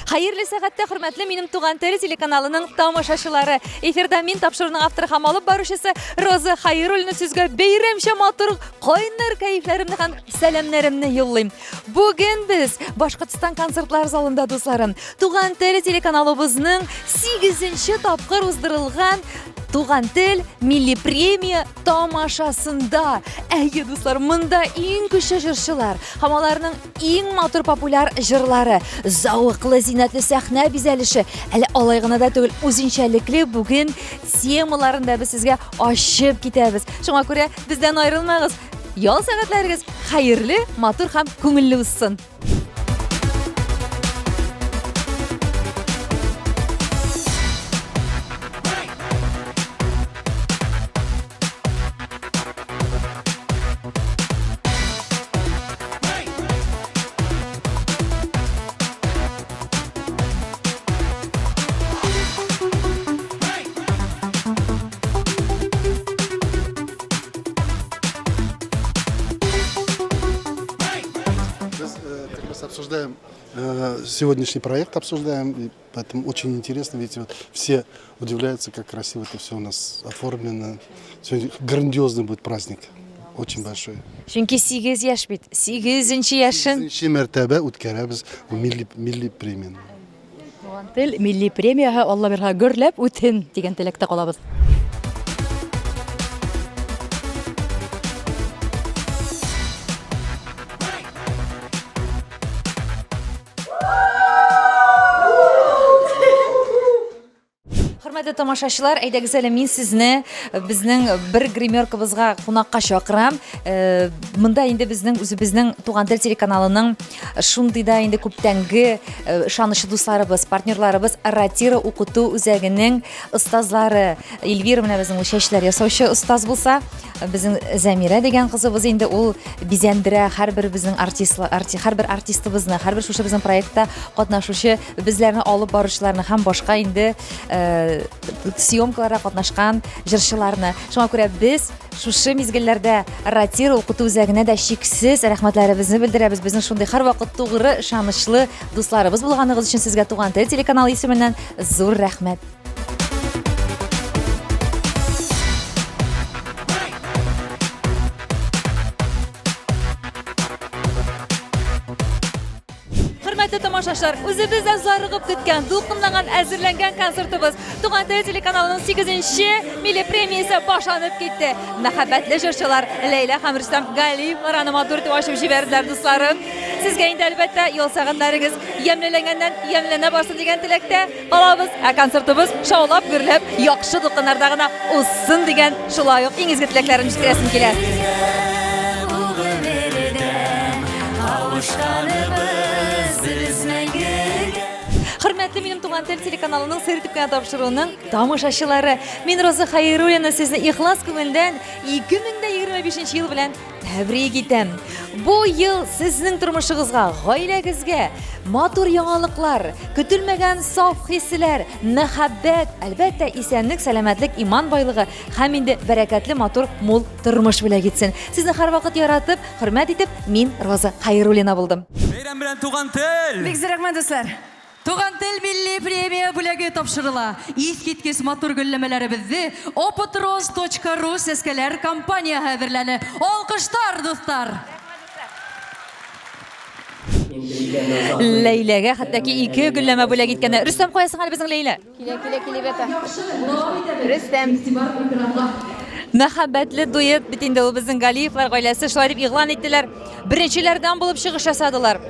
Хайырлы сәгатьтә хөрмәтле минем туган тел телеканалының тамашачылары. Эфирда мин тапшыруның авторы һәм алып баручысы Роза Хайруллина сезгә бәйрәмчә матур кайнар кайфләремне һәм сәламнәремне юллыйм. Бүген без Башкортстан концертлар залында дусларым, туган тел телеканалыбызның 8нче тапкыр уздырылган Туган тел милли премия тамашасында. Әйе, дуслар, монда иң көчле җырчылар, һәм аларның иң матур популяр җырлары, зауыклы зиннәтле сәхнә бизәлеше, әле алай гына да түгел, үзенчәлекле бүген темаларында без сезгә ачып китәбез. Шуңа күрә бездән аерылмагыз. Ял сәгатьләрегез хәерле, матур һәм күңелле үтсен. Обсуждаем сегодняшний проект, и поэтому очень интересно, видите, вот все удивляются, как красиво это все у нас оформлено. Сегодня грандиозный будет праздник, очень большой. Чөнки 8 яшь бит, 8нче яшен. 8нче мәртәбә үткәрәбез милли премияны. Туган тел милли премияга Алла бирһә гөрләп үтен дигән теләктә калабыз. Хөрмәтле тамашачылар, әйдәгез әле мин сезне безнең бер гримеркабызга кунакка чакырам. Монда инде безнең үзебезнең Туган тел телеканалының шундый да инде күптәнге ышанычлы дусларыбыз, партнерларыбыз Ратира укыту үзәгенең остазлары Эльвира менә безнең чәчләр ясаучы остаз булса, безнең Замира дигән кызыбыз инде ул бизәндерә һәрбер безнең һәрбер артистыбызны, һәрбер шушы безнең проектта катнашучы безләрне алып баручыларны һәм башка инде съемкаларда катнашкан җырчыларны. Шуңа күрә без шушы мизгелләрдә Ратира укыту үзәгенә дә чиксез рәхмәтләребезне белдерәбез. Безнең шундый һәрвакыт тугры, ышанычлы дусларыбыз булганыгыз өчен сезгә Туган тел телеканалы исеменнән зур рәхмәт. Хөрмәтле тамашачылар, үзебездән зарыгып көткән, дулкынланган, әзерләнгән концертыбыз Туган тел телеканалының 8нче милли премиясе башланып китте. Мәхәббәтле җырчылар Ләйлә һәм Рөстәм Галиевлар аны матур итеп ачып җибәрделәр, дусларым. Сезгә инде әлбәттә ял сәгатьләрегез ямьләнгәннән ямьләнә барсын дигән теләктә калабыз. Концертыбыз шаулап, гөрләп, яхшы дулкыннарда гына узсын дигән шулай ук иң изге теләкләрен җиткерәсем килә. Хөрмәтле минем Туган тел телеканалының сер итеп кенә тапшыруының тамашачылары, мин Роза Хайруллина сезне ихлас күңелдән 2025 ел белән тәбрик итәм. Бу ел сезнең тормышыгызга, гаиләгезгә матур яңалыклар, көтелмәгән саф хисләр, мәхәббәт, әлбәттә исәнлек, сәламәтлек, иман байлыгы һәм инде бәрәкәтле матур мул тормыш белән гитсен. Сезне һәрвакыт яратып, хөрмәт итеп, мин Роза Хайруллина булдым. Бәйрәм белән Туган тел! Бик рәхмәт дуслар. Туган тел милли премия бүләге тапшырыла. Искиткеч матур гөлләмәләребезне opetros.ru сәскәләр компания әзерләде. Алкыштар, дуслар. Ләйләгә хәтта ки 2 гөлләмә бүләк иткәннәр. Рөстәм каясың әле безнең Ләйлә? Киле бета. Рөстәм. Мәхәббәтле дуэт бит инде ул безнең Галиевлар гаиләсе шулай дип игълан иттеләр. Беренчеләрдән булып чыгыш ясадылар.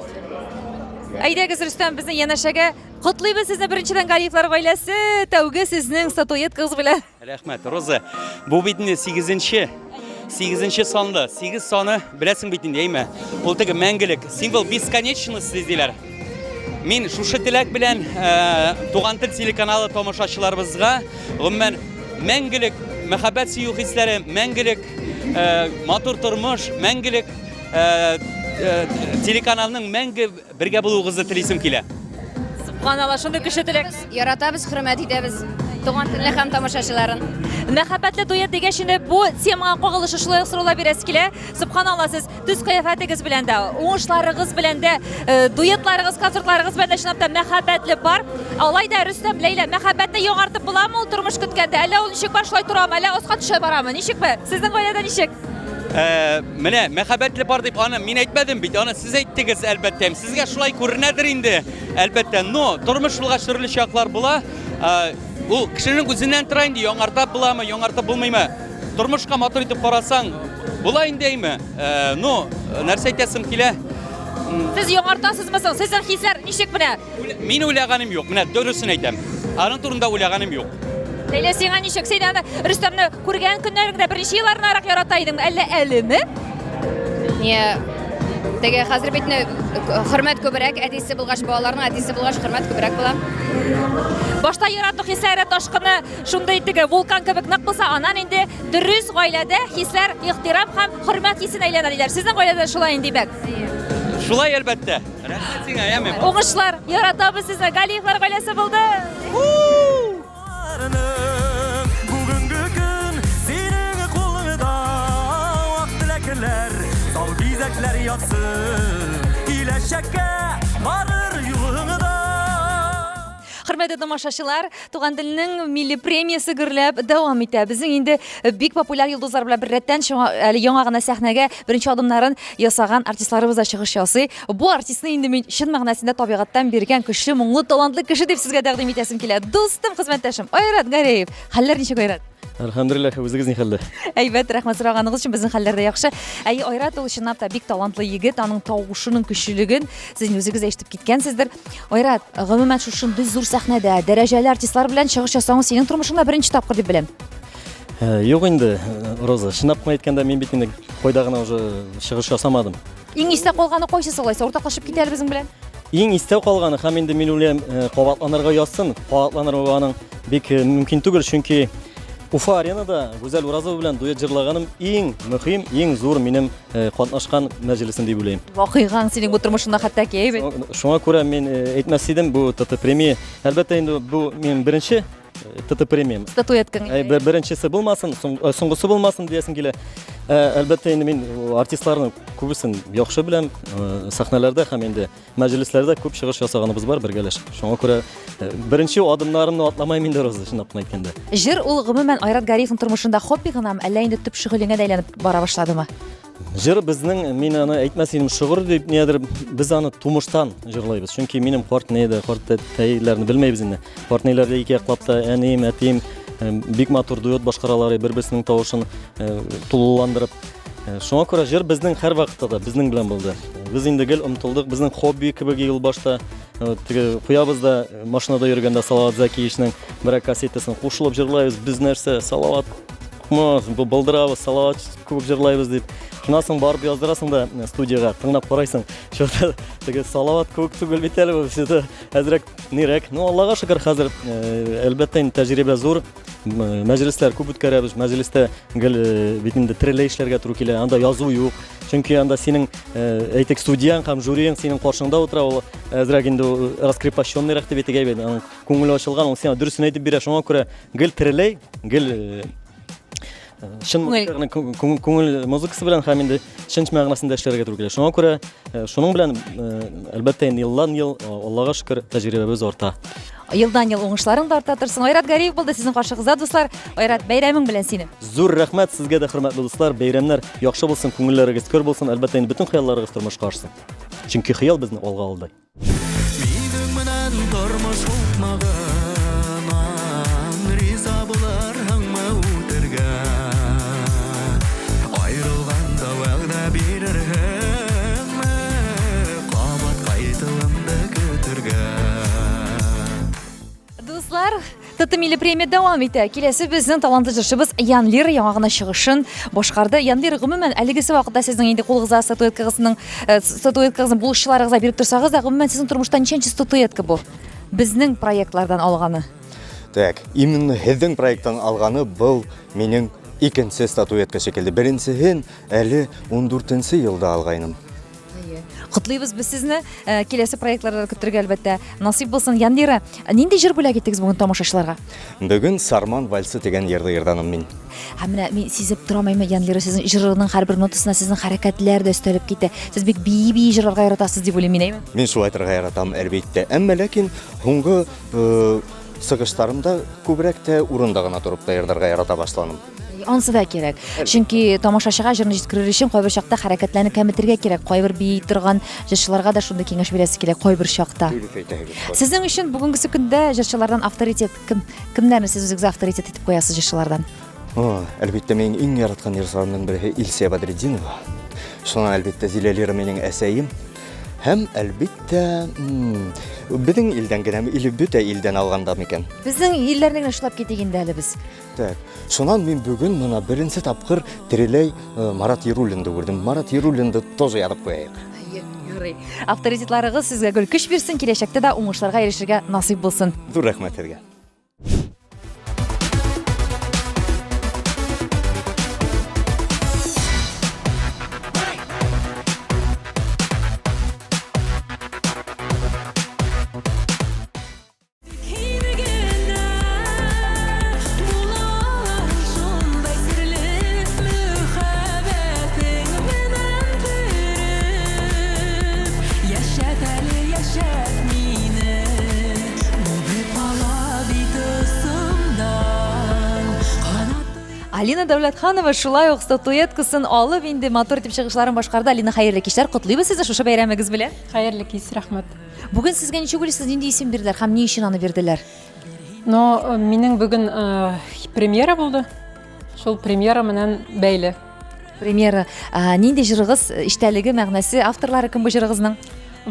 Әйдәгез Рөстәм, безнең янәшәгә котлыйбыз сезне беренчедән Галиевлар гаиләсе, тәүге сезнең статуэткагыз белән. Рәхмәт, Роза. Бу бит инде 8нче санлы. 8 саны беләсең бит инде, әйме? Ул теге мәңгелек, символ бесконечности диләр. Мин шушы теләк белән Туган тел телеканалы тамашачыларыбызга гомумән мәңгелек мәхәббәт сөю хисләре, мәңгелек матур тормыш, мәңгелек телеканалның мәңге бергә булуыгызны телисем килә. Субханалла, шундый көчле теләк. Яратабыз, хөрмәт итәбез. туган телле һәм тамашачыларын. Мәхәббәтле дуэт дигәч инде бу темага кагылышлы шулай ук сораулар бирәс килә. Субханалла, сез төс кыяфәтегез белән дә, уңышларыгыз белән дә, дуэтларыгыз, концертларыгыз белән дә чынлап та мәхәббәтле бар. Алай да Рөстәм, Ләйлә, мәхәббәтне яңартып буламы ул тормыш көткәндә? Әллә ул ничек башлай торамы? Әллә аска төшә барамы? Ничекме? Сезнең гаиләдә ничек? Менә мәхәббәтле бар дип аны мин әйтмәдем бит. Аны сез әйттегез әлбәттә. Сезгә шулай күренәдер инде. Әлбәттә. Но тормыш шулга төрле чаклар була. Ул кешенең үзеннән тора инде, яңартып буламы, яңартып булмыймы? Тормышка матур итеп карасаң, була индеме? Но нәрсә әйтәсем килә? Сез яңартасызмы соң? Сезнең хисләр ничек менә? Мин уйлаганым юк. Менә дөресен әйтәм. Аның турында уйлаганым юк. Ләйлә, сиңа ничек? Син аны Рөстәмне күргән көннәреңдә беренче елларынарак ярата идең, әллә әлеме? Не теге хәзер битне хөрмәт күбрәк, әтисе булгач балаларның әтисе булгач хөрмәт күбрәк була. Башта ярату хисләре ташкыны шундый теге вулкан кебек нык булса, аннан инде дөрес гаиләдә хисләр, ихтирам һәм хөрмәт хисен әйләнә диләр. Сезнең гаиләдә шулай инде бәк. Шулай әлбәттә. Рәхмәт сиңа, яме. Уңышлар, яратабыз сезне. Галиевлар гаиләсе булды. Бүгінгі күн сенің қолыңда ақ тіләкілер сау бизәкләр яқсын киләчәккә барыр юлыңда. Хөрмәтле тамашачылар, туган телнең милли премиясе гөрләп дәвам итә. Безнең инде бик популяр йолдызлар белән бер рәттән әле яңа гына сәхнәгә беренче адымнарын ясаган артистларыбыз да чыгыш ясый. Бу артистны инде мин чын мәгънәсендә табигатьтан биргән кеше, моңлы, талантлы кеше дип сезгә тәкъдим итәсем килә. Дустым, хезмәттәшем Айрат Гареев. Хәлләр ничек, Айрат? Әлхәмдулиллах, үзегез ни хәлдә? Әйбәт, рәхмәт сораганыгыз өчен. Безнең хәлләр дә яхшы. Айрат ул чынлап та бик талантлы егет, аның тавышының көчлелеген сез үзегез ишетеп киткәнсездер. Айрат, гомумән шушындый зур сәхнәдә дәрәҗәле артистлар белән чыгыш ясауың синең тормышыңда беренче тапкыр дип беләм. Юк инде, Роза, чынлап әйткәндә мин бит инде койда гына уже чыгыш ясамадым. Иң истә калганы кайсы сылайса, уртаклашып китәле безнең белән. Иң истә калганы һәм инде мин уйлыйм, кабатланырга язсын, кабатланырга аның бик мөмкин түгел, чөнки Уфа аренада Гүзәл Уразова белән дуэт җырлаганым иң мөһим, иң зур минем катнашкан мәҗлесем дип уйлыйм. Вакыйгаң синең бу тормышыңда хәтта ки әйбәт. Шуңа күрә мин әйтмәс идем, бу ТТ премия. Әлбәттә инде бу мин беренче ТТ премиям. Статуэткаң. Беренчесе булмасын, соңгысы булмасын диясем килә. Әлбәттә инде мин артистларның күбесен яхшы беләм, сәхнәләрдә һәм инде мәҗлесләрдә күп чыгыш ясаганыбыз бар бергәләш. Шуңа күрә беренче адымнарымны атламайм инде, Роза, чынлап әйткәндә. Җыр ул гомумән Айрат Гариевның тормышында хобби гынамы, әллә инде төп шөгылеңә дә әйләнеп бара башладымы? Җыр безнең, мин аны әйтмәс идем, шигырь дип нидер, без аны тумыштан җырлыйбыз. Чөнки минем партнейдә, партнейләрне белмәйбез инде. Партнейләрдә ике яклап та әнием, әтием бик матур дуэт башкаралар, бер-берсенең тавышын тулыландырып. Шуңа күрә җыр безнең һәр вакытта да безнең белән булды. Без инде гел омтылдык, безнең хобби кебек ел башта теге куябыз да машинада йөргәндә Салават Закиевичнең бер кассетасын кушылып җырлайбыз. Без нәрсә, Салават булдырабыз, Салават күп җырлайбыз дип. Шуннан соң барып яздырасың да студияга, тыңлап карайсың. Шуңа теге Салават күп түгел бит әле бу, шуңа әзрәк нирәк. Ну, Аллага шөкер, хәзер әлбәттә тәҗрибә зур. Мәҗлесләр күп үткәрәбез. Мәҗлестә гел бит инде треллей эшләргә туры килә. Анда язу юк. Чөнки анда синең әйтик студияң һәм жюриң синең каршыңда утыра, ул әзрәк инде раскрепощенный дип әйтергә әйбәт. Аның күңеле ачылган, ул сиңа дөресен әйтеп бирә. Шуңа күрә гел треллей, гел шын күңел музыкасы белән һәм инде чын мәгънәсендә эшләргә туры килә. Шуңа күрә шуның белән әлбәттә елдан-ел Аллага шөкер тәҗрибәбез арта. Елдан-ел уңышларың да арта торсын. Айрат Гариев булды сезнең каршыгызда, дуслар. Айрат, бәйрәмең белән сине. Зур рәхмәт сезгә дә, хөрмәтле дуслар. Бәйрәмнәр яхшы булсын, күңелләрегез көр булсын. Әлбәттә инде бөтен хыялларыгыз тормышка ашсын. Чөнки хыял безне алга алдай. Минем менән тормыш узмаган риза буларыңмы үтергә. Айрылганда вәгъдә бирерһеңме, кабат кайтуымды көтергә. Дуслар, ТТ милли премия дәвам итә. Киләсе безнең талантлы җырчыбыз Ян Лира яңа гына чыгышын башкарды. Ян Лира гомумән әлегесе вакытта сезнең инде кулыгызга статуэткагызның булышчыларыгызга биреп торсагыз да, гомумән сезнең тормышта ничәнче статуэтка бу? Безнең проектлардан алганы. Так, именно һездән проекттан алганы был минем икенче статуэтка шикелле. Беренчесен әле 14нче елда алгайным. Котлыйбыз без сезне киләсе проектларда көтәргә әлбәттә. Насыйп булсын. Яндира, нинди җыр бүләк иттегез бүген тамашачыларга? Бүгін Сарман вальсы деген ерді ерданым мен. Һәм менә мин сизеп торамайм, Яндира, сезнең җырының һәрбер нотасына сезнең хәрәкәтләр дә өстәлеп китә. Сез бик бии җырларга яратасыз дип уйлыйм мин, әйме? Мен шулай айтырга яратам, әлбәттә. Әмма ләкин һуңгы сыгыштарымда күбрәк тә урында гына турып та ярдырга ярата башланым. Ансы да кирәк. Чөнки тамашачыга җырны җиткерер өчен кайбер чакта хәрәкәтләрне кәметергә кирәк. Кайбер бии торган җырчыларга да шундый киңәш бирәсе кирәк кайбер чакта. Сезнең өчен бүгенге көндә җырчылардан авторитет кем? Кемнәрне сез үзегез авторитет итеп куясыз җырчылардан? Әлбәттә, менің иң яраткан җырчыларымның бере Илсия Бадретдинова. Шуңа әлбәттә Зиләлира менің әсәем. Һәм әлбәттә безнең илдән генә, бөтә илдән алганда микән. Безнең илләрне генә шулап китик инде әле без. Так. Шуннан мин бүген моны беренче тапкыр тереләй Марат Яруллинды күрдем. Марат Яруллинды тоже ядып куяйк. Ярый. Авторитетларыгыз сезгә гөл көч бирсен, киләчәктә дә уңышларга ирешергә насыйп булсын. Зур рәхмәт сезгә. Алина Дәүләтханова шулай ук статуэткасын алып инде матур итеп чыгышларын башкарды. Алина, хәерле кичләр, котлыйбыз сезне шушы бәйрәмегез белән. Хәерле кич, рәхмәт. Бүген сезгә ничек уйлыйсыз, нинди исем бирделәр һәм ни өчен аны бирделәр? Но минең бүген премьера булды. Шул премьера менән бәйле. Премьера нинди җырыгыз, иштәлеге, мәгънәсе, авторлары кем бу җырыгызның?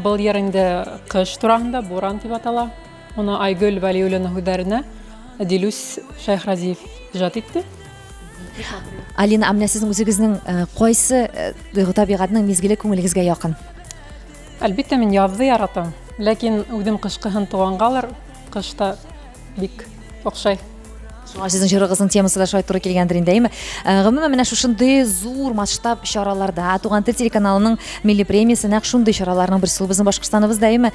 Был йыр инде кыш турында, буран дип атала. Уны Айгөл Вәлиуллина һүзләренә Дилүс Шәйхразиев иҗат итте. Алина, менә сезнең үзегезнең кайсы табигатьнең мизгеле күңелегезгә якын? Әлбәттә, мин язды яратам. Ләкин үдем кышкыһын тугангалар, кышта бик охшай. Шуңа сезнең җырыгызның темасы да шулай туры килгәндер инде, әйме? Гомумән менә шушындый зур масштаб чараларда, Туган тел телеканалының милли премиясе нәкъ шундый чараларның берсе ул безнең Башкортстаныбызда, әйме?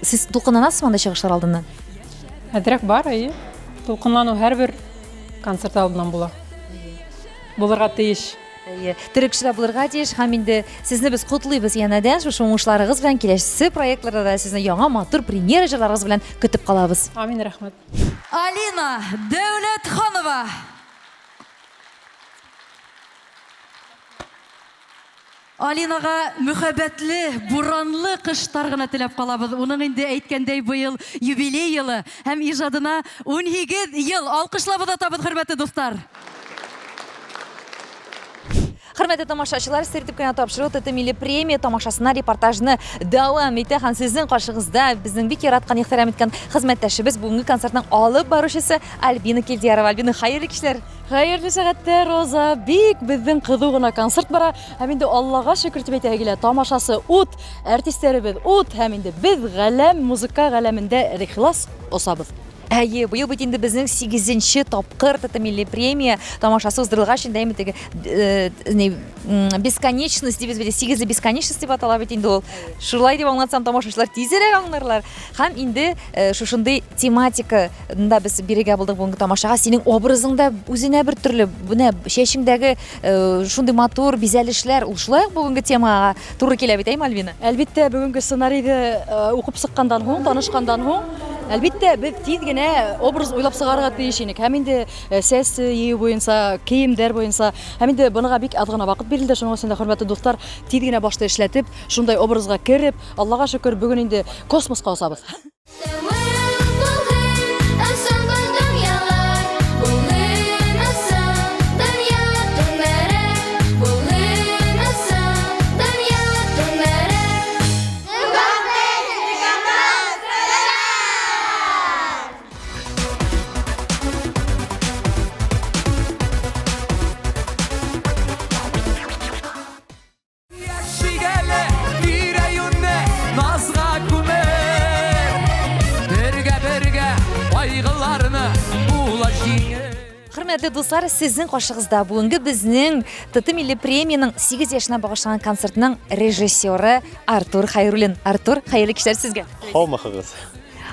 Сез тулкынланасызмы анда чыгышлар алдыннан? Әдрәк бар, тулкынлану һәрбер концерт алдыннан була. Булырга тиеш. Тере кешеләр булырга тиеш һәм инде сезне без котлыйбыз янәдән шушы уңышларыгыз белән, киләсе проектларда да сезне яңа матур премьера җырларыгыз белән көтеп калабыз. Амин, рәхмәт. Алина Дәүләтханова. Алинага мөхәббәтле, буранлы кыштар гына теләп калабыз. Уның инде әйткәндәй быел юбилей елы һәм иҗадына 18 ел. Алкышлап атабыз, хөрмәтле дуслар. Хөрмәтле тамашачылар, Сертип кенә тапшыру ТТ милли премия тамашасына репортажны дәвам итә һәм сезнең каршыгызда безнең бик яраткан, ихтирам иткән хезмәттәшебез, бүгенге концертның алып баручысы Альбина Килдиярова. Альбина, хәерле кичләр. Хәерле сәгатьтә, Роза. Бик безнең кызу гына концерт бара. Һәм инде Аллага шөкер дип әйтә килә. Тамашасы ут, артистларыбыз ут һәм инде без галәм музыка галәмендә ихлас осабыз. Әйе, быел бит инде безнең 8нче тапкыр ТТ милли премия тамашасы уздырылгач инде әйме теге бесконечность дибез бит, 8 бесконечность дип атала бит инде ул. Шулай дип аңлатсам, тамашачылар тизрәк аңларлар. Һәм инде шушындый тематикада без бирегә булдык бүгенге тамашага. Синең образың да үзенә бер төрле, менә чәчеңдәге шундый матур бизәлешләр, ул шулай бүгенге темага туры килә бит, әйме, Альбина? Әлбәттә, бүгенге сценарийды укып сыккандан һуң, танышкандан һуң, әлбәттә без тиз генә образ уйлап сыгарга тиеш инек. Һәм инде сәс буенча, киемдәр буенча, һәм инде буныга бик аз гына вакыт бирелде. Шуның өчен дә, хөрмәтле дуслар, тиз генә башта эшләтеп, шундай образга кереп, Аллага шөкер, бүген инде космоска усабыз. Хөрмәтле дуслар, сезнең кашыгызда бүгенге безнең ТТ милли премияның 8 яшына багышланган концертның режиссеры Артур Хайруллин. Артур, хәерле кичләр сезгә. Хаумахыгыз.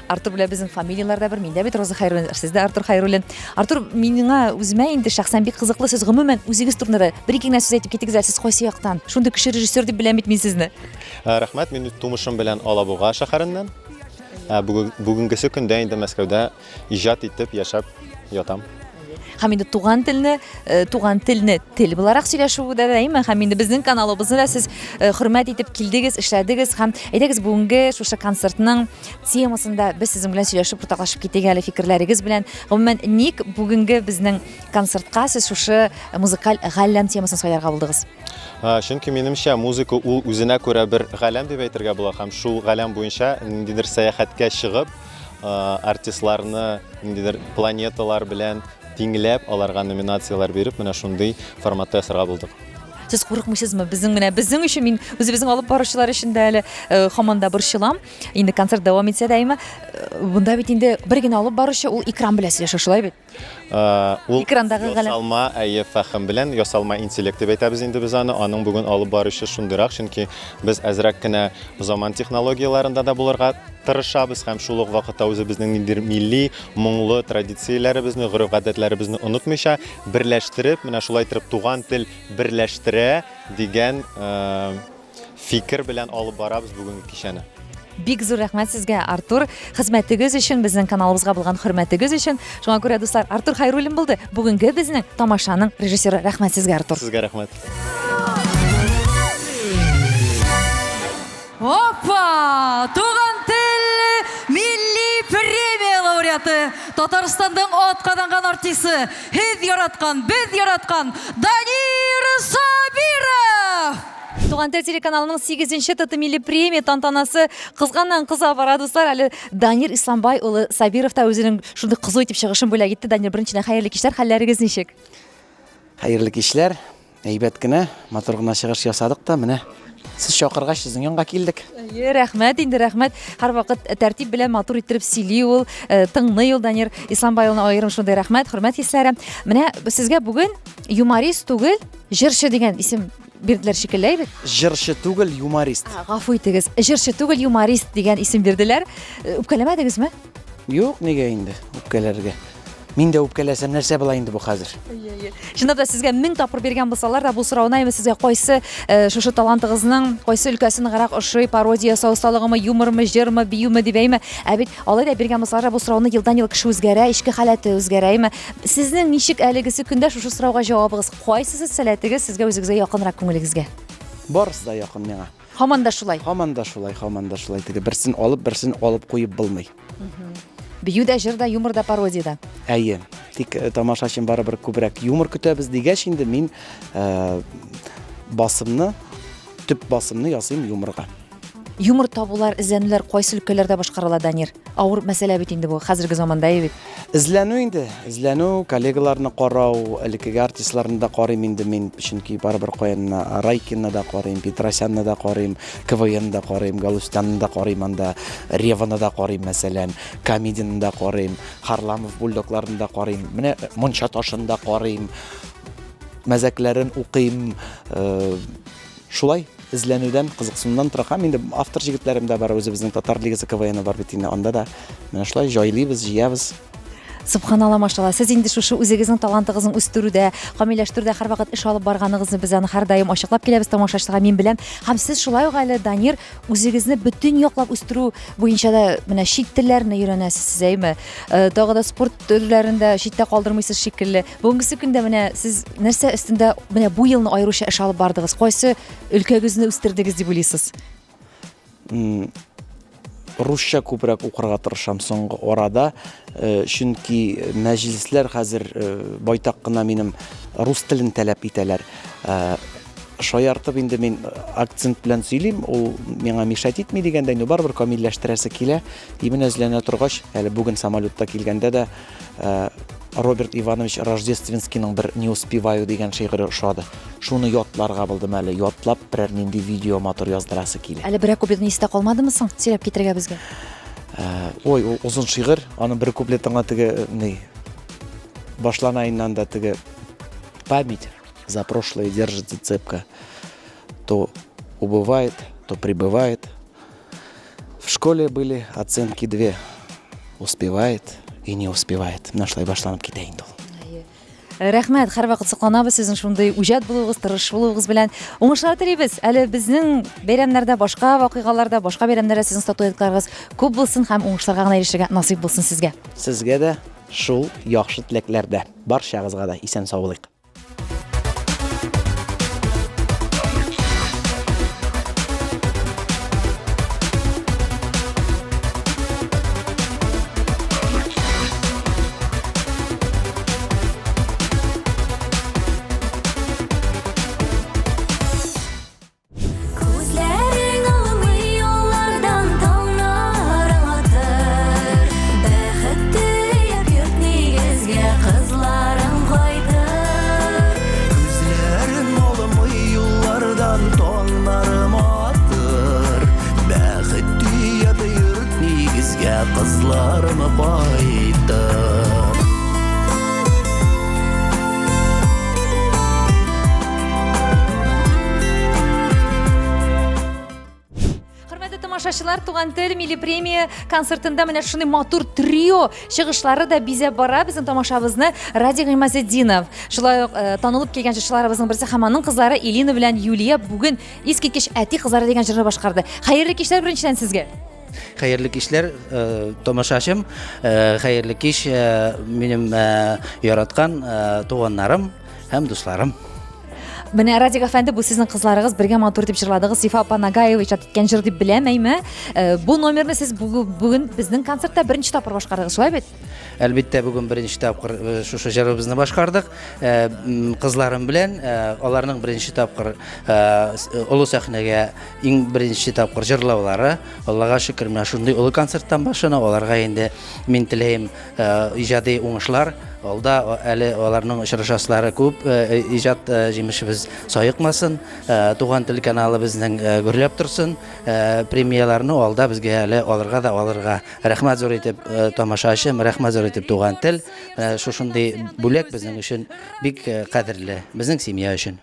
Артур белән безнең фамилиялар да бер, миндә бит Роза Хайруллин, сездә Артур Хайруллин. Артур, миңа үземә инде шәхсән бик кызыклы, сез гомумән үзегез турында бер-ике генә сүз әйтеп китегез, сез кайсы яктан? Шундый кеше режиссер дип беләм бит мин сезне. Рәхмәт, мин тумышым белән Алабуга шәһәреннән. Бүгенгесе көндә инде Мәскәүдә иҗат итеп яшәп ятам. Һәм инде туган телне тел буларак сөйләшүдә дә әйме, һәм инде безнең каналыбызны да сез хөрмәт итеп килдегез, эшләдегез һәм әйдәгез бүгенге шушы концертның темасында без сезнең белән сөйләшеп, уртаклашып китик әле фикерләрегез белән. Гомумән, ник бүгенге безнең концертка сез шушы музыкаль галәм темасын сайларга булдыгыз? Чөнки минемчә музыка ул үзенә күрә бер галәм дип әйтергә була һәм шул галәм буенча ниндидер сәяхәткә чыгып, артистларны ниндидер планеталар белән тиңләп, аларга номинациялар биреп, менә шундый форматта ясарга булдык. Сез курыкмыйсызмы? Безнең өчен мин үзебезнең алып баручылар өчен дә әле һаман да борчылам. Инде концерт дәвам итсә дә әйме, бунда бит инде бер генә алып баручы ул экран белән сөйләшә, шулай бит? Ул Экрандагы галәм. ясалма фәһем белән, ясалма интеллект дип әйтәбез инде без аны. Аның бүген алып баручы шундыйрак, чөнки без әзрәк кенә заман технологияларында да булырга тырышабыз һәм шул ук вакытта үзебезнең ниндидер милли, моңлы традицияләребезне, гореф-гадәтләребезне онытмыйча, берләштереп, менә шулай итеп туган тел берләштерә дигән фикер белән алып барабыз бүгенге кичәне. Бик зур рәхмәт сезгә, Артур, хезмәтегез өчен, безнең каналыбызга булган хөрмәтегез өчен. Шуңа күрә, дуслар, Артур Хайруллин булды бүгенге безнең тамашаның режиссеры. Рәхмәт сезгә, Артур. Сезгә рәхмәт. Опа! Туган тел милли премия лауреаты, Татарстанның атказанган артисты, һез яраткан, без яраткан Данир Сабиров! Туган тел телеканалының 8-нче ТТ милли премия тантанасы кызганнан-кыза бара, дуслар. Әле Данир Исламбай улы Сабиров та үзенең шундый кызу итеп чыгышын бүләк итте. Данир, беренчедән хәерле кичләр, хәлләрегез ничек? Хәерле кичләр, әйбәт кенә, матур гына чыгыш ясадык та, менә сез чакыргач сезнең янга килдек. Рәхмәт, инде рәхмәт. Һәрвакыт тәртип белән матур иттереп сөйли ул, тыңлый ул Данир Исламбай улына аерым шундый рәхмәт, хөрмәт хисләре. Менә сезгә бүген юморист түгел, җырчы дигән исем бирделәр шикелле бит. Җырчы түгел, юморист. Гафу итегез, җырчы түгел, юморист дигән исем бирделәр. Үпкәләмәдегезме? Юк, нигә инде үпкәләргә. Мин дә үпкәләсәм нәрсә була инде бу хәзер? Чынлап да сезгә 1000 тапкыр биргән булсалар да, бу сорауны әйме сезгә кайсы шушы талантыгызның кайсы өлкәсен ныграк ошый, пародия, саусталыгымы, юмормы, җырмы, биюме дип әйме. Ә бит алай да биргән булсалар, бу сорауны елдан-ел кеше үзгәрә, ичке халаты үзгәрә әйме. Сезнең ничек әлегесе көндә шушы сорауга җавабыгыз? Кайсы сәләтегез сезгә үзегезгә якынрак күңелегезгә? Барысы да якын миңа. Һаман да шулай. Һаман да шулай, һаман да шулай. Теге берсен алып куеп булмый. Бию да, җыр да, юмор да, пародия да. Әйе. Тик тамашачым барыбер күбрәк юмор көтәбез дигәч инде мин төп басымны ясыйм юморга. Юмор табулар, эзләнүләр кайсы өлкәләрдә башкарыла, Данир? Авыр мәсьәлә бит инде бу хәзерге заманда бит. Эзләнү, коллегаларны карау, элекеге артистларны да карыйм инде мин, чөнки барыбер каенна Райкинны да карыйм, Петросянны да карыйм, КВНны да карыйм, Галустянны да карыйм, анда Реваны да карыйм мәсәлән, Комедияны да карыйм, Харламов бульдогларын да карыйм, менә Монча ташын да карыйм, мәзәкләрен укыйм, шулай изләнүдән, кызыксынудан торам. Инде автор җегетләрем дә бар, үзебезнең Татар лигасы КВН бар бит инде, анда да менә шулай җайлыйбыз, җыябыз. Субханалла, машалла. Сез инде шушы үзегезнең талантыгызны үстерүдә, камилләштерүдә һәрвакыт эш алып барганыгызны без аны һәр даим ачыклап киләбез тамашачыларга, мин беләм. Һәм сез шулай ук әле, Данир, үзегезне бөтен яклап үстерү буенча да менә чит телләрне өйрәнәсез, әйме? Тагы да спорт төрләрендә читтә калдырмыйсыз шикелле. Бүгенге көндә менә сез нәрсә өстендә менә бу елны аеруча эш алып бардыгыз? Кайсы өлкәгезне үстердегез дип уйлыйсыз? Русча күбрәк укырга тырышам соңгы арада, чөнки мәҗлесләр хәзер байтак кына минем рус телен таләп итәләр. Шаяртып инде мин акцент белән сөйлим, ул миңа мишать итми дигәндә инде барыбер камилләштерәсе килә. Именно эзләнә торгач, әле бүген самолетта килгәндә дә Роберт Иванович Рождественскийның бер «Не успеваю» дигән шигыре ошады. Шуны ятларга булдым әле, ятлап берәр нинди видео матур яздырасы килә. Әле берәр куплетны истә калмадымы соң? Сөйләп китергә безгә. Ой, узын шигырь, аның бер куплетыңа теге башланайынан да теге память за прошлое держится цепко. То убывает, то прибывает. В школе были оценки 2. Успевает и не успевает. Нашлай башланып кетейін дол. Рәхмәт, һәрвакыт сокланабыз сезнең шундый үҗәт булуыгыз, тырыш булуыгыз белән. Уңышлар телибез. Әле безнең бәйрәмнәрдә, башка вакыйгаларда, башка бәйрәмнәрдә сезнең статуэткаларыгыз күп булсын һәм уңышларга гына ирешергә насыйп булсын сезгә. Сезгә дә шул яхшы теләкләрдә. Барчагызга да исән сау булыйк. Kızlarımı baydım. Хөрмәтле тамашачылар, Туган тел милли премия концертында менә шундый матур трио чыгышлары да бизәп бара. Безнең тамашабызны Радик Гыймазетдинов, шулай ук танылып килгән җырчыларыбызның берсе һәм аның кызлары Элина белән Юлия бүген искиткеч әти кызлары дигән җырны башкарды. Хәерле кичләр беренчедән сезгә. Хәерле кичләр, тамашачым, хәерле кич минем яраткан туганнарым һәм дусларым. Менә Радик әфәнде, бу сезнең кызларыгыз бергә матур дип җырладыгыз. Зифа апа Нагаева иҗат иткән җыр дип беләм, әйме? Бу номерны сез бүген безнең концертта беренче тапкыр башкардыгыз, шулай бит? Әлбәттә, бүген беренче тапкыр шушы җырыбызны башкардык. Кызларым белән аларның беренче тапкыр олы сәхнәгә иң беренче тапкыр җырлаулары. Аллага шөкер, менә шундый олы концерттан башына аларга инде мин теләйм иҗади уңышлар. Алда әле аларның очрашаслары күп, иҗат җимешебез саекмасын, Туган тел каналы безнең гөрләп торсын, премияларны алда безгә әле алырга. Рәхмәт зур итеп тамашачым, рәхмәт зур итеп Туган тел. Шушындый бүләк безнең өчен бик кадерле, безнең семья өчен.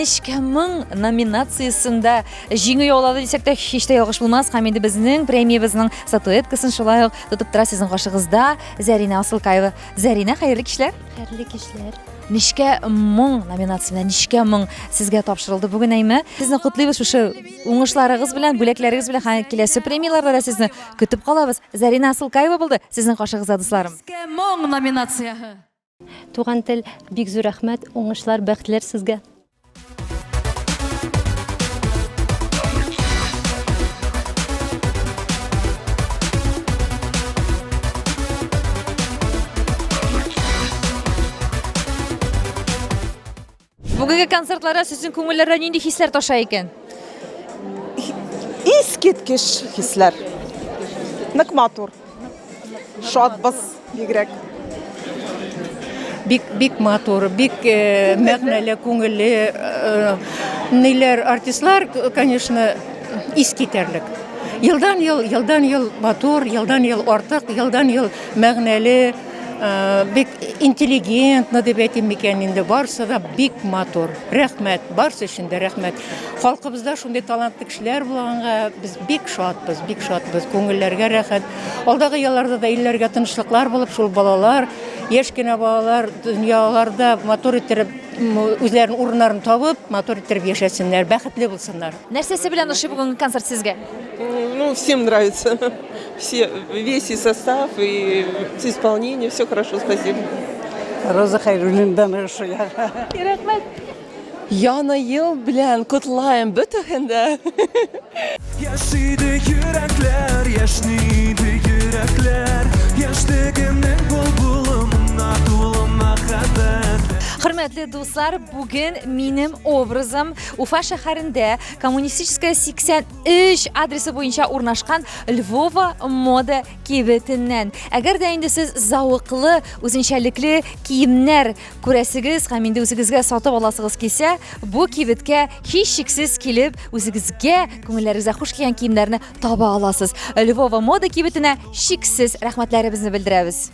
Нечкә мең номинациясында җиңү яулады дисәк тә һич тә ялгыш булмас. Һәм инде безнең премиябызның статуэткасын шулай ук тотып тора сезнең каршыгызда Зарина Асылкаева. Зарина, хәерле кичләр. Хәерле кичләр. Нечкә мең номинациясында, нечкә мең сезгә тапшырылды бүген, әйме? Сезне котлыйбыз шушы уңышларыгыз белән, бүләкләрегез белән, һәм киләсе премияларда да сезне көтеп калабыз. Зарина Асылкаева булды сезнең каршыгызда, дусларым. Мең номинацияһы. Туган тел, бик зур рәхмәт, уңышлар, бәхетләр сезгә. Бүгенге концертларда сезнең күңелләрдә нинди хисләр таша икән? Искиткеч хисләр. Нык матур. Шатбыз бигрәк. Бик матур, бик мәгънәле, күңелле. Ниләр артистлар, конечно, искитерлек. Елдан ел матур, елдан ел артык, елдан ел мәгънәле, бик интеллигентны дип әйтим микән инде, барсы да бик матур. Рәхмәт, барсы өчен дә рәхмәт. Халкыбызда шундый талантлы кешеләр булганга без бик шатбыз, күңелләргә рәхәт. Алдагы елларда да илләргә тынычлыклар булып, шул балалар, яшь кенә балалар дөньяларда матур итеп үзләренең урыннарын табып, матур итеп яшәсеннәр, бәхетле булсыннар. Нәрсәсе белән ошый бүгенге концерт сезгә? Ну, всем нравится. Весь и состав, и исполнение, все хорошо, спасибо. Роза Хайруллиндан ошая. Рәхмәт. Яна ел белән котлаем бөтәгендә. Яшиде йөрәкләр, яшниде йөрәкләр, яшьлегемнең былбылымына тулы мәхәббәт. Хөрмәтле Хөрмәтле дуслар, бүген минем образым Уфа шәһәрендә Коммунистическая 83 адресы буенча урнашкан Львова мода кибетеннән. Әгәр дә инде сез зауыклы, үзенчәлекле киемнәр күрәсегез һәм инде үзегезгә сатып аласыгыз килсә, бу кибеткә һичшиксез килеп, үзегезгә күңелләрегезгә хуш килгән киемнәрне таба аласыз. Львова мода кибетенә шиксез рәхмәтләребезне белдерәбез.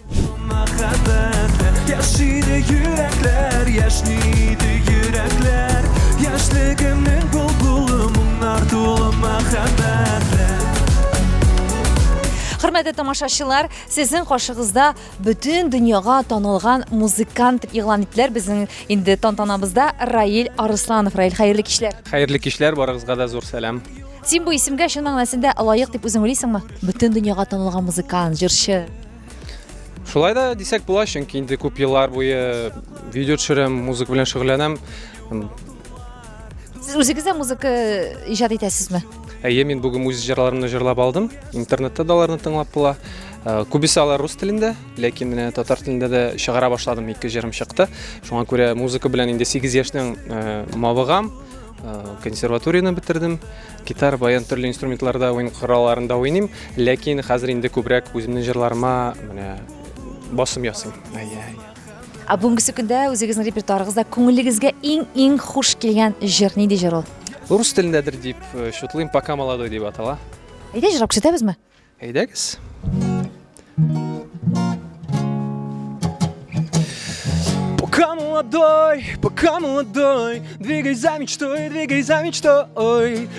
Yaşıydı yürekler, yaşlıydı yürekler. Yaşlığımın bulbulu, bunlar dolu мәхәббәтләр. Хөрмәтле тамашачылар, сезнең каршыгызда бөтен дөньяга танылган музыкант игълан иттеләр. Безнең инде тантанабызда Раил Арысланов. Раил, хәерле кичләр. Хәерле кичләр, барыгызга да зур сәлам. Син бу исемгә шуның мәгънәсендә лаек дип үзең уйлыйсыңмы? Бөтен дөньяга танылган музыкант, җырчы. Шулай да дисәк була, чөнки инде күп еллар буе видео төшерәм, музыка белән шөгыльләнәм. Сез үзегез дә музыка иҗат итәсезме? Әйе, мин бүген үз җырларымны җырлап алдым. Интернетта да аларны тыңлап була. Күбесе алар рус телендә, ләкин менә татар телендә дә чыгара башладым, 2 җырым чыкты. Шуңа күрә музыка белән инде 8 яшьтән мавыгам. Консерваторияны бетердем. Гитара, баян, төрле инструментларда, уен коралларында уйныйм, ләкин хәзер инде күбрәк үземнең җырларыма менә басым ясыйм. Ә бүгенге көндә үзегезнең репертуарыгызда күңелегезгә иң хуш килгән җыр нинди җыр ул? Рус телендәдер дип шутлыйм, пока молодой дип атала. Әйдә җырлап күрсәтәбезме? Әйдәгез. Пока молодой, двигай за мечтой,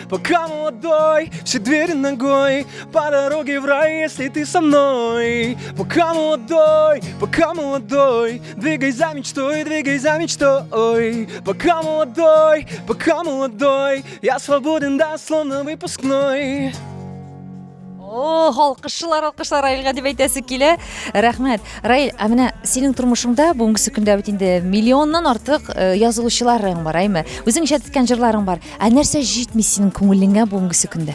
пока молодой, все двери ногой, по дороге в рай, если ты со мной. Пока молодой, двигай за мечтой, пока молодой, я свободен, да, словно выпускной. Алкышлар Раилга дип әйтәсе килә. Рәхмәт. Раил, ә менә синең тормышыңда бүгенге көндә бит инде миллионнан артык язылучыларың бар, әйме? Үзең иҗат иткән җырларың бар. Ә нәрсә җитми синең күңелеңә бүгенге көндә?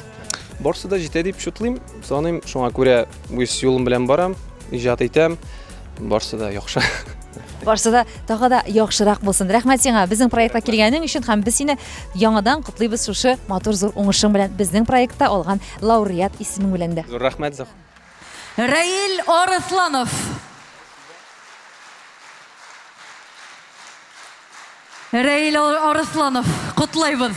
Барсы да җитә дип шутлыйм, саныйм, шуңа күрә үз юлым белән барам, иҗат итәм. Барсы да яхшы. Барсы да тагы да яхшырак булсын. Рәхмәт сиңа безнең проектка килгәнең өчен һәм без сине яңадан котлыйбыз шушы матур зур уңышың белән безнең проектта алган лауреат исемең белән дә. Зур рәхмәт. Раил Арысланов. Раил Арысланов, котлыйбыз.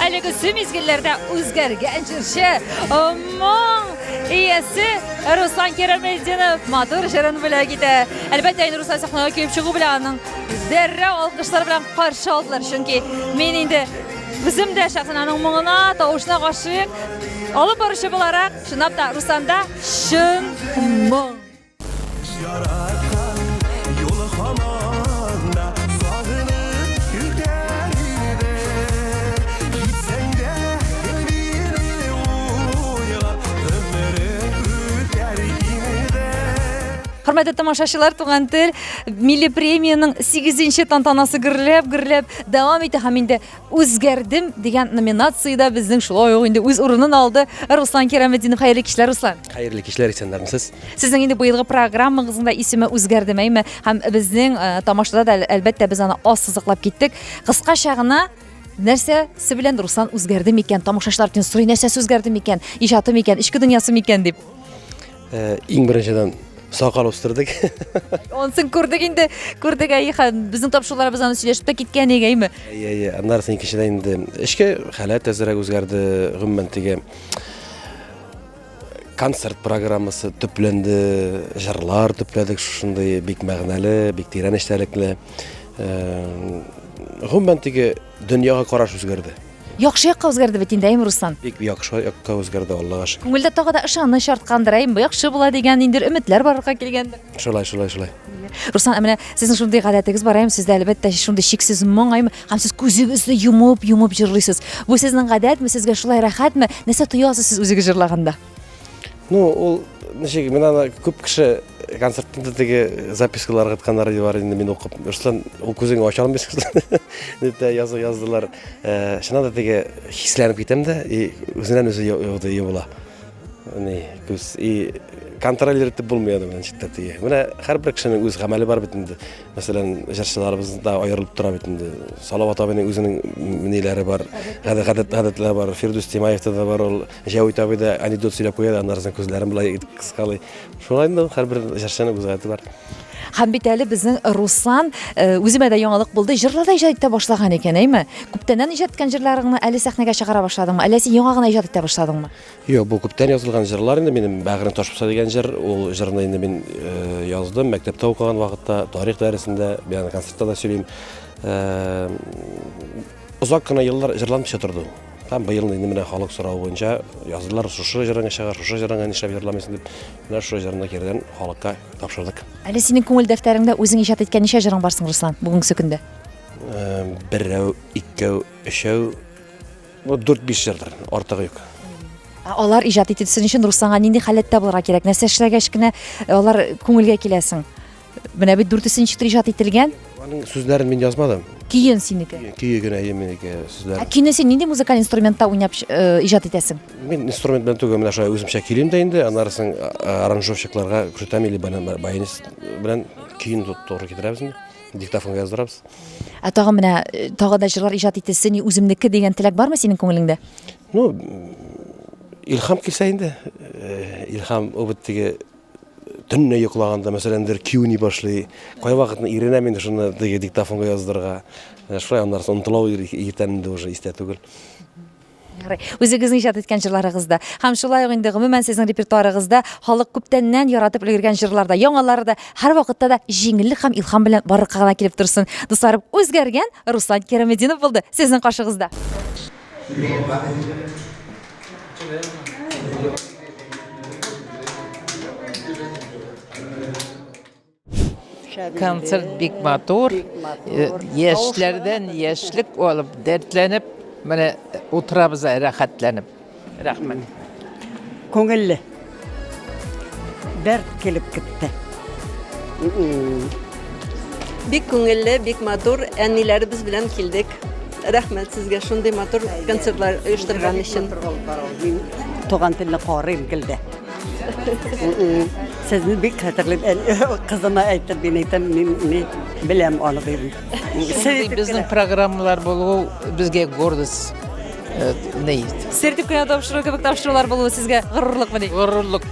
Әлеге мизгелләрдә үзгәргән җырчы, моң иясе Руслан Керәметдинов матур җырын белән китә. Әлбәттә, инде Руслан сәхнәгә килеп чыгу белән аның дәррәү алкышлар белән каршы алдылар, чөнки мин инде үзем дә шәхсән аның моңына, тавышына гашыйк. Алып баручы буларак, чынлап та Русланда чын моң. Хөрмәтле тамашачылар, Туган тел милли премияның 8нче тантанасы гөрләп дәвам итә һәм инде үзгәрдем дигән номинациядә безнең шулай ук инде үз урынын алды Руслан Керәметдинов. Хәерле кичләр, Руслан. Хәерле кичләр, исәннәрмесез? Сезнең инде быелгы программагызның да исеме үзгәрдеме, әйме? Һәм безнең тамашада да әлбәттә без аны аз сызыклап киттек. Кыскача гына нәрсәсе белән Руслан үзгәрде микән? Тамашачылар өчен сорый, нәрсәсе үзгәрде микән? Иҗаты микән? Ичке дөньясы микән дип. Иң беренчедән сакал үстердек. Онсын күрдек инде, күрдек һәм безнең тапшыруларыбыз аны сөйләшеп тә киткән иде, әйме? Әйе, аннары икенчедән инде эшкә халат әзрәк үзгәрде, гомумән теге концерт программасы төпләнде, җырлар төпләдек, шушындай бик мәгънәле, бик тирән эчтәлекле. Гомумән теге дөньяга караш үзгәрде. Яхшы якка үзгәрде бит инде, әйме, Руслан? Бик яхшы якка үзгәрде, Аллага шөкер. Күңелдә тагы да ышаныч арткандыр, әйме? Яхшы була дигән инде өметләр барырга килгәндер. Шулай. Руслан, менә сезнең шундый гадәтегез бар, әйме? Сездә әлбәттә шундый шиксез моң, әйме? Һәм сез күзегезне йомып җырлыйсыз. Бу сезнең гадәтме, сезгә шулай рәхәтме? Нәрсә тоясыз сез үзегез җырлаганда? Ну, ул ничек, мен аны күп кеше концертында теге запискаларга атканнар бар инде, мен укып, Руслан, ул күзеңне ача алмыйсың дип яздылар. Шунда теге хисләнеп китәм дә, үзеннән үзе була. көз контролер итеп булмый аны менен читтәтие. Менә һәрбер кешенең үз гамәле бар бит инде. Мәсәлән, җырчыларыбыз да аерылып тора бит инде. Салават абыйның үзенең ниләре бар, гадәтләре бар. Фирдус Тимаевта да бар, ул Җавит абый да анекдот сөйләп куя, аннардан күзләрен булай кыскалый. Шулай инде һәрбер җырчының үз гадәте бар. Һәм бит әле безнең Руслан үземә дә яңалык булды. Җырларда иҗат итә башлаган икән, әйме? Күптәннән иҗат иткән җырларыңны әле сәхнәгә чыгара башладыңмы? Әле син яңа гына иҗат итә башладыңмы? Юк, бу күптән язылган җырлар инде минем Бәгърен ташпаса дигән җыр, ул җырны инде мин яздым мәктәптә укыган вакытта, тарих дәресендә, биян концертта да сөйлим. Узак кына еллар җырланып торды. Һәм быел инде менә халык сорау буенча язылар шушы җырыңа чыгар, шушы җырыңа нишләп җырламыйсың дип, менә шушы җырны кирдән халыкка тапшырдык. Әле синең күңел дәфтәреңдә үзең иҗат иткән ничә җырың барсың, Руслан, бүгенге көндә? Берәү, икәү, өчәү, 4-5 җырдыр, артыгы юк. Алар иҗат итүсен өчен Русланга нинди халәттә булырга кирәк? Нәрсә эшләгәч кенә алар күңелгә киләсең? Менә бит 4-нче ничектер иҗат ителгән. Аның сүзләрен мин язмадым. Көен синеке. Көе генә минеке сүзләр. Көйне син нинди музыкаль инструментта уйнап иҗат итәсең? Мин инструмент белән түгел, менә шулай үземчә килим дә инде, аннарысын аранжировщикларга күрсәтәм или баянист белән көйен туры китерәбез инде. Диктофонга яздырабыз. Тагын менә тагы да җырлар иҗат итәсен, үземнеке дигән теләк бармы синең күңелеңдә? Ну, илһам килсә инде. Илһам ул бит төнне йоклаганда, мәсәлән, кюни башлый. Кай вакытны иренәм инде шуны диктофонга яздырырга. Шулай аннарсы онтылау иртән инде уже истә түгел. Үзегезнең иҗат иткән җырларыгызда һәм шулай ук инде гомумән сезнең репертуарыгызда халык күптәннән яратып өлгергән җырларда, яңалары да һәр вакытта да җиңеллек һәм илһам белән барлыкка гына килеп торсын. Дусларым, үзгәргән Руслан Кәриметдинов булды сезнең каршыгызда. Konser bik matur, яшьләрдән яшьлек алып, дәртләнеп, менә утырабыз рәхәтләнеп. Рәхмәт. Күңелле. Дәрт килеп китте. Бик күңелле, бик матур, әниләребез белән килдек. Рәхмәт сезгә шундый матур концертлар оештырган өчен. Туган телне карыйм килде. Сезне бик хәтерләп кызыма әйтеп, мин әйтәм, мин беләм аны бирим. Безнең программалар булу безгә гордость. Сертификат тапшыру кебек тапшырулар булуы сезгә горурлыкмы? Горурлык.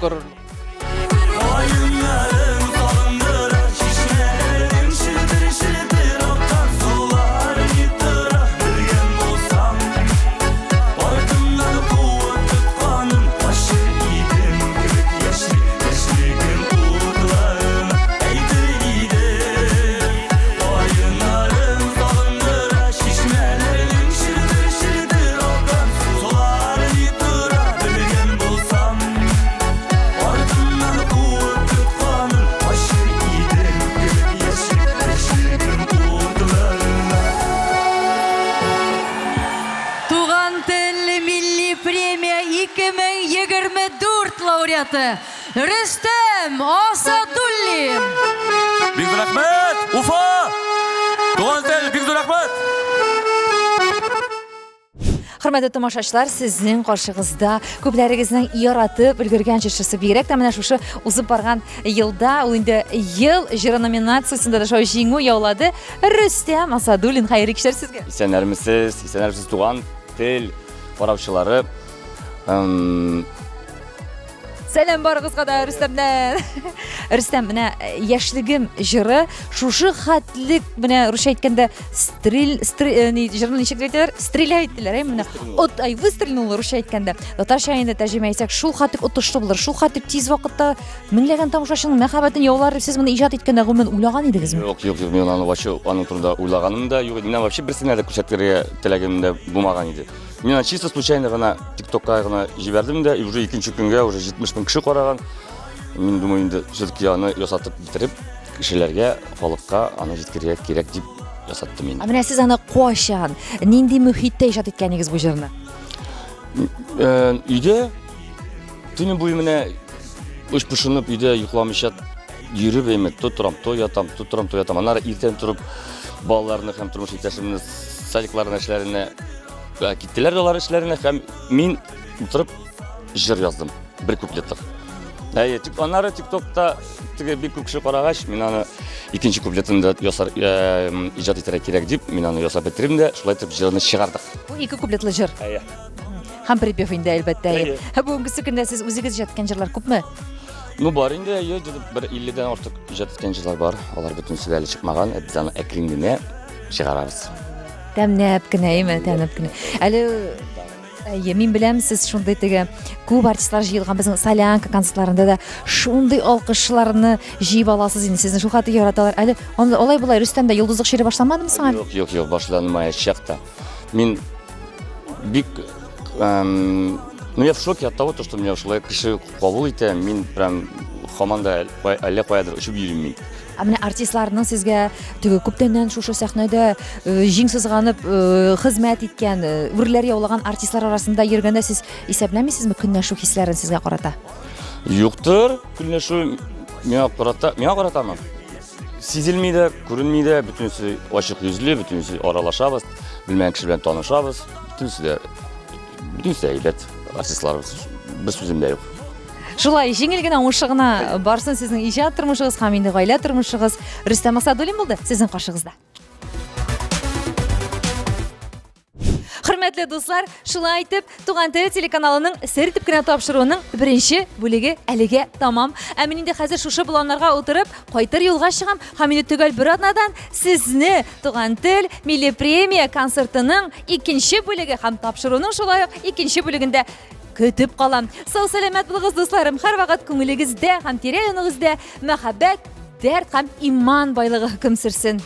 Рөстәм Асадуллин. Бик рәхмәт, Уфа! Туган тел, бик рәхмәт! Хөрмәтле тамашачылар, сезнең каршыгызда күпләрегезнең яратып өлгергән җырчысы, бигрәк тә менә шушы узып барган елда ул инде ел җыры номинациясендә дә шулай җиңү яулады. Рөстәм Асадуллин, хәйрле кичәр сезгә. Исәннәрмесез, туган тел караучылары. Сәлам барыгызга да Рөстәмнән. Рөстәм, менә яшьлегем җыры шушы хәтлек менә русча әйткәндә җырны ничек әйтәләр? Стреляй әйттеләр, менә от ай выстрелнул русча әйткәндә. Татарча инде тәрҗемә итсәк, шул хәтлек отышлы булыр, шул хәтлек тиз вакытта меңләгән тамашачының мәхәббәтен яулар. Сез моны иҗат иткәндә гомумән уйлаган идегезме? Юк, мин аның турында уйлаганым да юк. Менә вообще берсенә дә күрсәтергә теләгем дә булмаган иде. Мин чисто случайно гына TikTokка гына җибәрдем дә, и уже икенче көнгә уже 70 мең кеше караган. Мин думаю, инде все-таки аны ясатып битереп, кешеләргә, халыкка аны җиткерергә кирәк дип ясаттым инде. Менә сез аны качан, нинди мөхиттә иҗат иткәнегез бу җырны? Өйдә төне буе менә үч пошынып өйдә йокламыйча йөреп әйме, тутырам, то ятам. Аннары иртән турып балаларны һәм тормыш иптәшемне садикларына эшләренә киттеләр алар эшләренә һәм мин утырып җыр яздым. бір куплеттік. Анары TikTok'ta bir kukşu qaragaş, мен аны ikkinchi kupletinde ijod ettirek kerak deb, men аны yosab bitirdim de, shulay etib jig'ini chiqardik. Bu ikki kupletli jir. Ham pripев инде әлбәттә. Бүгенге көндә сез үзегез җаткан җырлар күпме? Бар инде, bir 50-дән артык ijod etkән җырлар бар. Алар бөтенесе әле чыкмаган, без аны әкрен генә чыгарабыз. Тәмнәп кенә, тәмнәп кенә. Әле мин беләм, сез шундый теге күп артистлар җыелган безнең солянка концертларында да шундый алкышларны җыеп аласыз инде. Сезне шул хәтле яраталар. Әле алай булай Рөстәмдә йолдызлык шире башламадымы сиңа? Юк, башламай чакта. Мин бик я в шоке от того, что меня шулай кеше кабул итә. Мин прям команда әллә каядыр очып йөрим мин. Менә артистларның сезгә теге күптәннән шушы сәхнәдә җиңсезганып хезмәт иткән, үрләр яулаган артистлар арасында йөргәндә сез исәпләмисезме көнләшү хисләрен сезгә карата? Юктыр, көнләшү миңа каратамы. Сизелми дә, күренми дә, бөтенесе ачык йөзле, бөтенесе аралашабыз, белмәгән кеше белән танышабыз, бөтенесе әйбәт артистларыбыз. Без сүземдә юк. Шулай җиңел генә уңышыгына барсын сезнең иҗат тормышыгыз һәм инде гаилә тормышыгыз. Рөстәм Асадуллин булды сезнең каршыгызда. Хөрмәтле дуслар, шулай итеп, Туган тел телеканалының сер итеп кенә тапшыруының беренче бүлеге әлегә тамам. Ә мин инде хәзер шушы буланнарга утырып, кайтыр юлга чыгам һәм инде төгәл бер атнадан сезне Туган тел милли премия концертының икенче бүлеге һәм тапшыруның шулай ук икенче бүлегендә көтеп калам. Сау сәламәт булыгыз дусларым, һәрвакыт күңелегездә һәм тирә-яныгызда мәхәббәт, дәрт һәм иман байлыгы хөкем сөрсен.